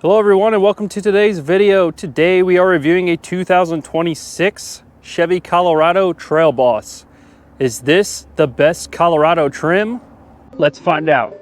Hello everyone and welcome to today's video. Today we are reviewing a 2026 Chevy Colorado Trail Boss. Is this the best Colorado trim? Let's find out.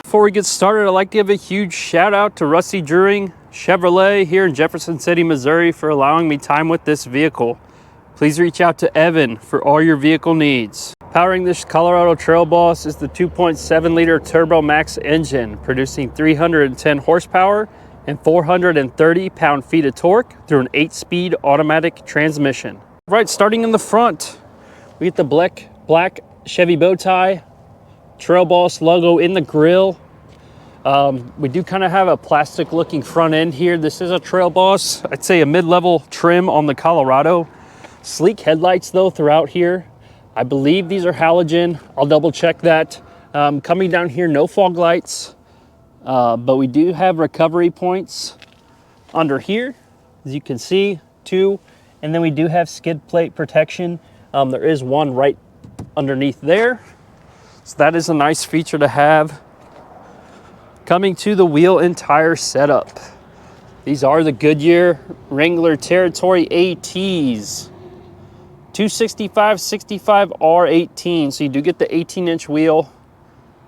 Before we get started, I'd like to give a huge shout out to Rusty Druring Chevrolet here in Jefferson City, Missouri for allowing me time with this vehicle. Please reach out to Evan for all your vehicle needs. Powering this Colorado Trail Boss is the 2.7 liter TurboMax engine, producing 310 horsepower and 430 pound-feet of torque through an 8-speed automatic transmission. Right, starting in the front, we get the black Chevy bow tie, Trail Boss logo in the grille. We do kind of have a plastic looking front end here. This is a Trail Boss. I'd say a mid-level trim on the Colorado. Sleek headlights though throughout here. I believe these are halogen. I'll double check that. Coming down here, no fog lights, but we do have recovery points under here, as you can see, two. And then we do have skid plate protection. There is one right underneath there. So that is a nice feature to have. Coming to the wheel and tire setup. These are the Goodyear Wrangler Territory ATs. 265/65 R18, so you do get the 18-inch wheel.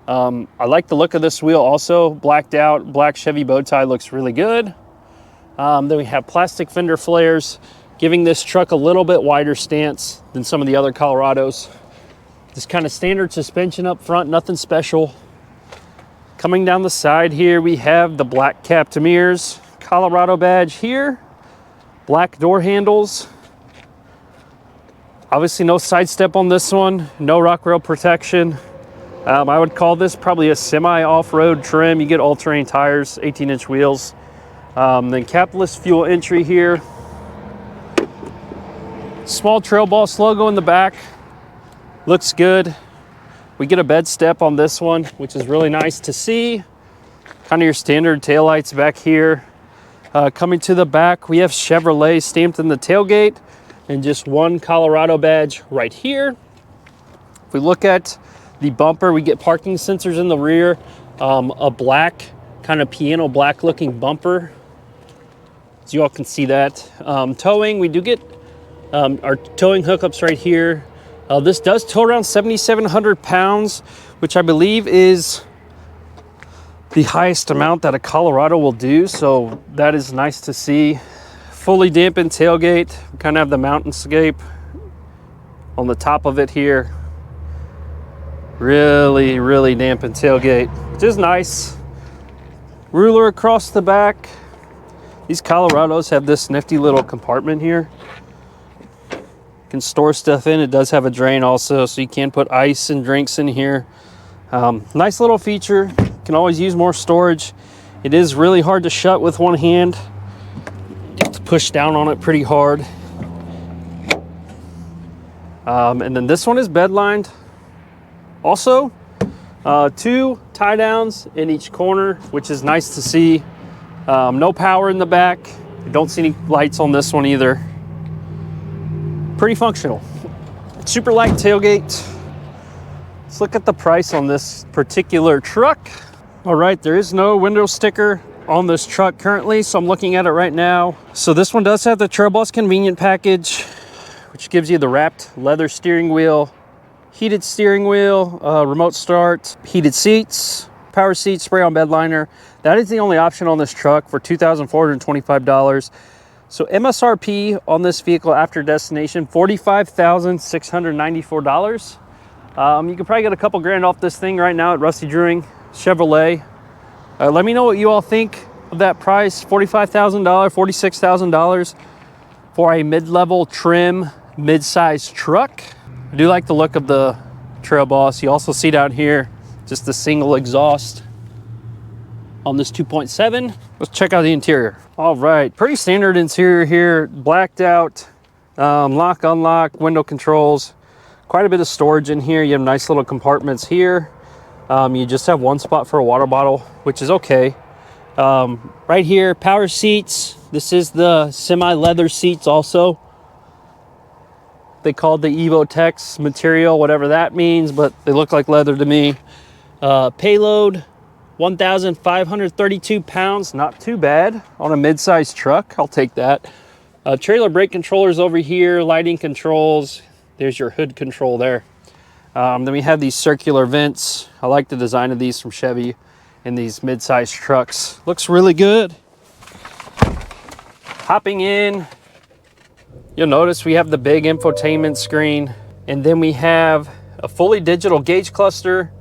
I like the look of this wheel also. Blacked out, black Chevy bow tie looks really good. Then we have plastic fender flares, giving this truck a little bit wider stance than some of the other Colorados. Just kind of standard suspension up front, nothing special. Coming down the side here, we have the black capped mirrors, Colorado badge here, black door handles. Obviously no side step on this one, no rock rail protection. I would call this probably a semi off-road trim. You get all-terrain tires, 18-inch wheels. Then capless fuel entry here. Small Trail Boss logo in the back. Looks good. We get a bed step on this one, which is really nice to see. Kind of your standard taillights back here. Coming to the back, we have Chevrolet stamped in the tailgate and just one Colorado badge right here. If we look at the bumper, we get parking sensors in the rear, a black, kind of piano black looking bumper. As you all can see that. Towing, we do get our towing hookups right here. This does tow around 7,700 pounds, which I believe is the highest amount that a Colorado will do. So that is nice to see. Fully dampened tailgate. We kind of have the mountainscape on the top of it here. Really, really dampened tailgate, which is nice. Ruler across the back. These Colorados have this nifty little compartment here. Can store stuff in. It does have a drain also, so you can put ice and drinks in here. Nice little feature. Can always use more storage. It is really hard to shut with one hand. You have to push down on it pretty hard. And then this one is bed lined. Also, two tie downs in each corner, which is nice to see. No power in the back. I don't see any lights on this one either. Pretty functional. Super light tailgate. Let's look at the price on this particular truck. All right, there is no window sticker on this truck currently, so I'm looking at it right now. So this one does have the Trail Boss convenient package, which gives you the wrapped leather steering wheel, heated steering wheel, remote start, heated seats, power seat, spray on bed liner. That is the only option on this truck for $2,425. So MSRP on this vehicle after destination, $45,694. You can probably get a couple grand off this thing right now at Rusty Druring Chevrolet. Let me know what you all think of that price, $45,000, $46,000 for a mid-level trim, mid-size truck. I do like the look of the Trail Boss. You also see down here just the single exhaust on this 2.7. Let's check out the interior. All right, pretty standard interior here, blacked out Lock, unlock, window controls. Quite a bit of storage in here. You have nice little compartments here. You just have one spot for a water bottle, which is okay. Right here, power seats. This is the semi-leather seats also. They called the Evotex material, whatever that means, but they look like leather to me. Payload, 1,532 pounds. Not too bad on a mid-size truck. I'll take that. Trailer brake controllers over here, lighting controls. There's your hood control there. Then we have these circular vents. I like the design of these from Chevy in these mid-size trucks. Looks really good. Hopping in, you'll notice we have the big infotainment screen, and then we have a fully digital gauge cluster.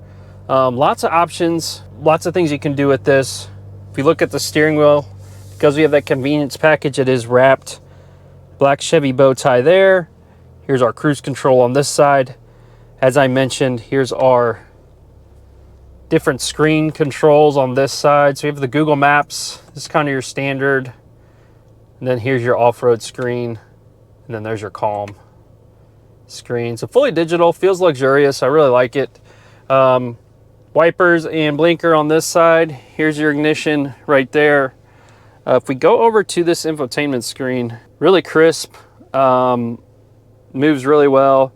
Lots of options, lots of things you can do with this. If you look at the steering wheel, because we have that convenience package, it is wrapped. Black Chevy bow tie there. Here's our cruise control on this side. As I mentioned, here's our different screen controls on this side. So you have the Google Maps. This is kind of your standard. And then here's your off-road screen. And then there's your calm screen. So fully digital, feels luxurious. I really like it. Wipers and blinker on this side. Here's your ignition right there. If we go over to this infotainment screen, really crisp, moves really well.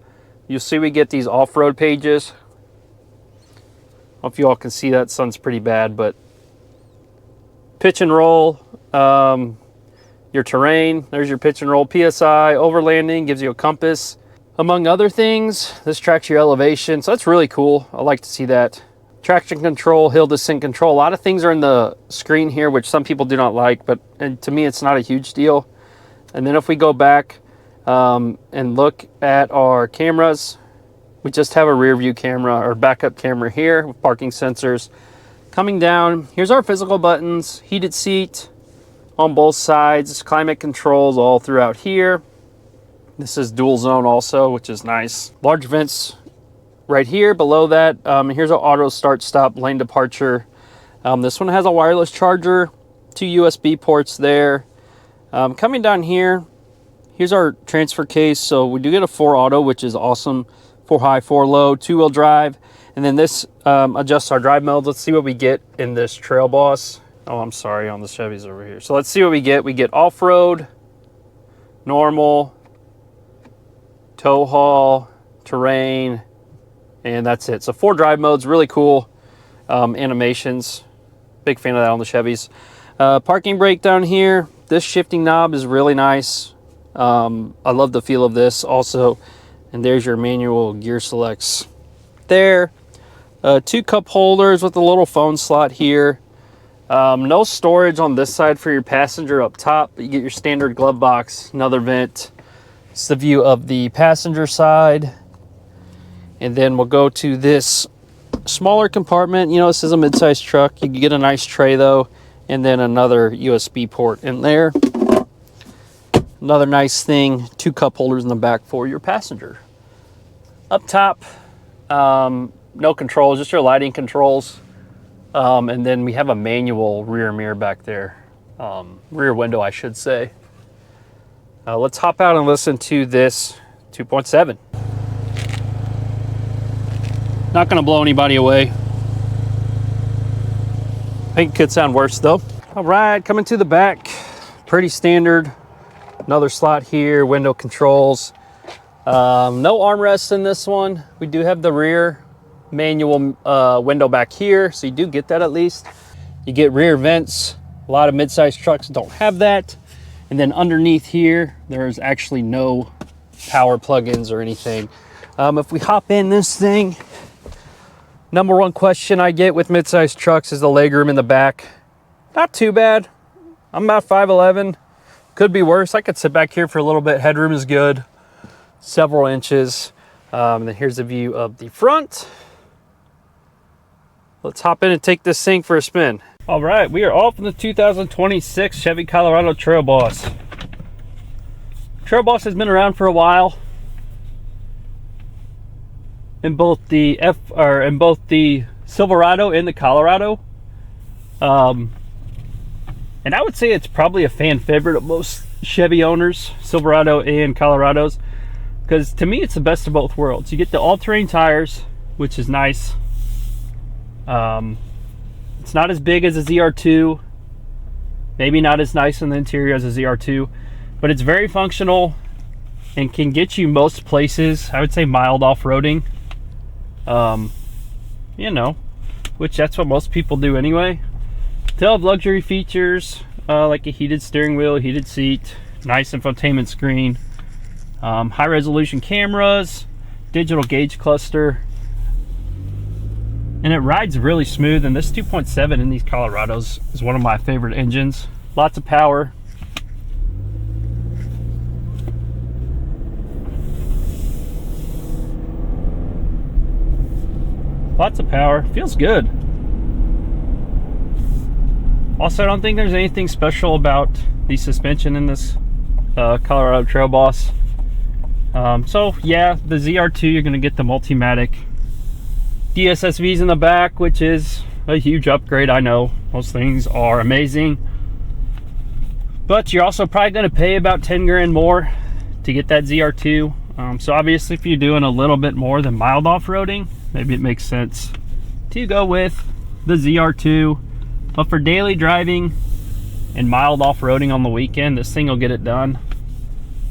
You'll see we get these off-road pages. I don't know if you all can see that, sun's pretty bad, but pitch and roll, your terrain, there's your pitch and roll, PSI, overlanding, gives you a compass. Among other things, this tracks your elevation, so that's really cool. I like to see that. Traction control, hill descent control. A lot of things are in the screen here, which some people do not like, but and to me, it's not a huge deal. And then if we go back and look at our cameras, we just have a rear view camera or backup camera here with parking sensors. Coming down, here's our physical buttons, heated seat on both sides, climate controls all throughout here. This is dual zone also, which is nice. Large vents right here. Below that, here's our auto start stop lane departure. This one has a wireless charger, 2 USB ports there. Coming down here, here's our transfer case. So we do get a 4 auto, which is awesome. 4 high, 4 low, 2-wheel drive. And then this adjusts our drive modes. Let's see what we get in this Trail Boss. Oh, I'm sorry, on the Chevys over here. So let's see what we get. We get off-road, normal, tow haul, terrain, and that's it. So 4 drive modes, really cool. Animations, big fan of that on the Chevys. Parking brake down here. This shifting knob is really nice. I love the feel of this also. And there's your manual gear selects there. 2 cup holders with a little phone slot here. No storage on this side for your passenger up top, but you get your standard glove box, another vent. It's the view of the passenger side. And then we'll go to this smaller compartment. You know, this is a mid-sized truck. You can get a nice tray though, and then another USB port in there. Another nice thing, 2 cup holders in the back for your passenger. Up top, no controls, just your lighting controls. And then we have a manual rear mirror back there. Rear window, I should say. Let's hop out and listen to this 2.7. Not gonna blow anybody away. I think it could sound worse though. All right, coming to the back, pretty standard. Another slot here, window controls. No armrest in this one. We do have the rear manual window back here, so you do get that at least. You get rear vents. A lot of mid-sized trucks don't have that. And then underneath here, there's actually no power plugins or anything. If we hop in this thing, number one question I get with mid-sized trucks is the legroom in the back. Not too bad. I'm about 5'11". Could be worse. I could sit back here for a little bit. Headroom is good, several inches. Then here's the view of the front. Let's hop in and take this thing for a spin. All right, we are off in the 2026 Chevy Colorado Trail Boss. Trail Boss has been around for a while. In both the Silverado and the Colorado. And I would say it's probably a fan favorite of most Chevy owners, Silverado and Colorados, because to me it's the best of both worlds. You get the all-terrain tires, which is nice. It's not as big as a ZR2, maybe not as nice in the interior as a ZR2, but it's very functional and can get you most places. I would say mild off-roading, you know, which that's what most people do anyway. They'll have luxury features, like a heated steering wheel, heated seat, nice infotainment screen, high resolution cameras, digital gauge cluster, and it rides really smooth. And this 2.7 in these Colorados is one of my favorite engines. Lots of power. Lots of power, feels good. Also, I don't think there's anything special about the suspension in this Colorado Trail Boss. So yeah, the ZR2, you're gonna get the Multimatic DSSVs in the back, which is a huge upgrade. I know those things are amazing, but you're also probably gonna pay about 10 grand more to get that ZR2. So obviously if you're doing a little bit more than mild off-roading, maybe it makes sense to go with the ZR2. But for daily driving and mild off-roading on the weekend, this thing will get it done.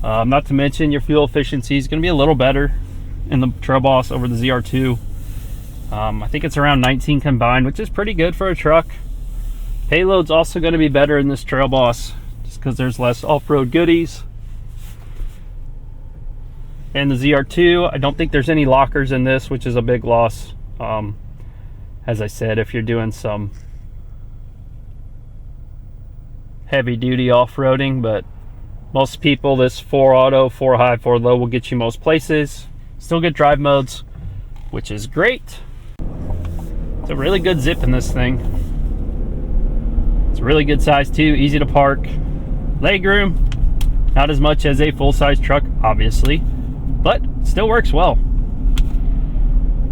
Not to mention your fuel efficiency is going to be a little better in the Trail Boss over the ZR2. I think it's around 19 combined, which is pretty good for a truck. Payload's also going to be better in this Trail Boss just because there's less off-road goodies. And the ZR2, I don't think there's any lockers in this, which is a big loss. As I said, if you're doing some heavy duty off-roading, but most people, this 4 auto, 4 high, 4 low will get you most places. Still get drive modes, which is great. It's a really good zip in this thing. It's a really good size too, easy to park. Legroom, not as much as a full-size truck, obviously, but still works well.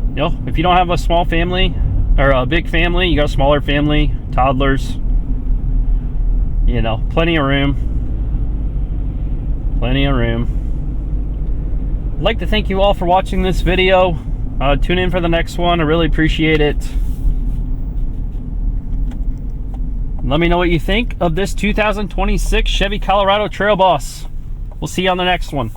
You know, if you don't have a small family or a big family, you got a smaller family, toddlers, you know, plenty of room. Plenty of room. I'd like to thank you all for watching this video. Tune in for the next one. I really appreciate it. Let me know what you think of this 2026 Chevy Colorado Trail Boss. We'll see you on the next one.